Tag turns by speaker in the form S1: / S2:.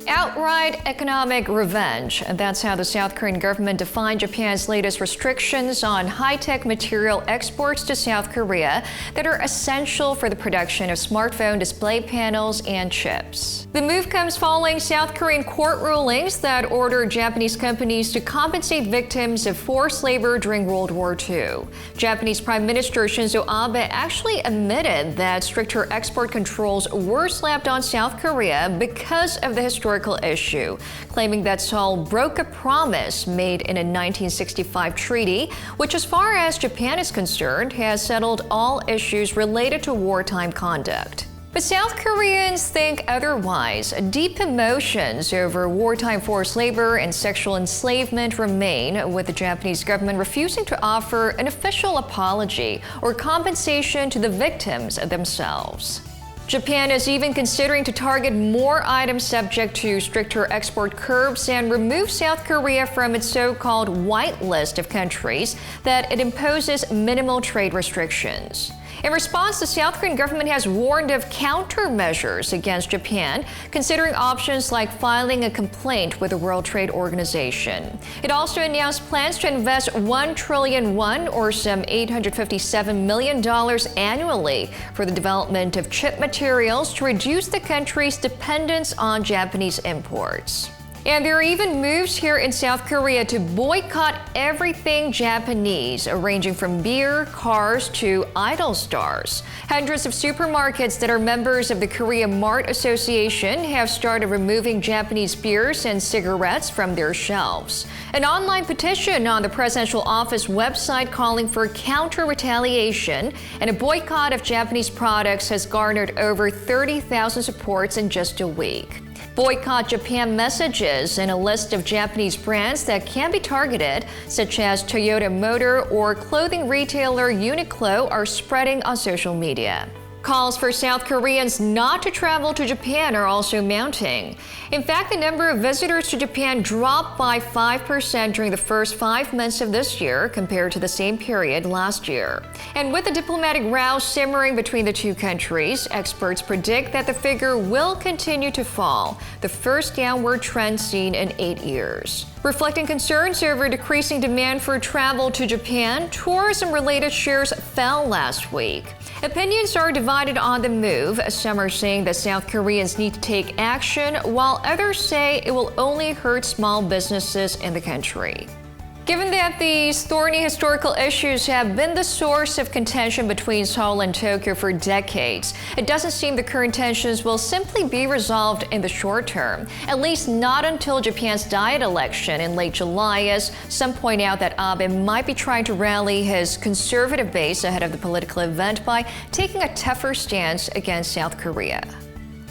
S1: Outright economic revenge. That's how the South Korean government defined Japan's latest restrictions on high-tech material exports to South Korea that are essential for the production of smartphone display panels and chips. The move comes following South Korean court rulings that ordered Japanese companies to compensate victims of forced labor during World War II. Japanese Prime Minister Shinzo Abe actually admitted that stricter export controls were slapped on South Korea because of the historical issue, claiming that Seoul broke a promise made in a 1965 treaty, which, as far as Japan is concerned, has settled all issues related to wartime conduct. But South Koreans think otherwise. Deep emotions over wartime forced labor and sexual enslavement remain, with the Japanese government refusing to offer an official apology or compensation to the victims themselves. Japan is even considering to target more items subject to stricter export curbs and remove South Korea from its so-called white list of countries that it imposes minimal trade restrictions. In response, the South Korean government has warned of countermeasures against Japan, considering options like filing a complaint with the World Trade Organization. It also announced plans to invest 1 trillion won, or some $857 million annually, for the development of chip materials to reduce the country's dependence on Japanese imports. And there are even moves here in South Korea to boycott everything Japanese, ranging from beer, cars, to idol stars. Hundreds of supermarkets that are members of the Korea Mart Association have started removing Japanese beers and cigarettes from their shelves. An online petition on the presidential office website calling for counter-retaliation and a boycott of Japanese products has garnered over 30,000 supports in just a week. Boycott Japan messages and a list of Japanese brands that can be targeted, such as Toyota Motor or clothing retailer Uniqlo, are spreading on social media. Calls for South Koreans not to travel to Japan are also mounting. In fact, the number of visitors to Japan dropped by 5% during the first 5 months of this year compared to the same period last year. And with the diplomatic row simmering between the two countries, experts predict that the figure will continue to fall, the first downward trend seen in 8 years. Reflecting concerns over decreasing demand for travel to Japan, tourism-related shares fell last week. Opinions are divided on the move. Some are saying that South Koreans need to take action, while others say it will only hurt small businesses in the country. Given that these thorny historical issues have been the source of contention between Seoul and Tokyo for decades, it doesn't seem the current tensions will simply be resolved in the short term, at least not until Japan's Diet election in late July, as some point out that Abe might be trying to rally his conservative base ahead of the political event by taking a tougher stance against South Korea.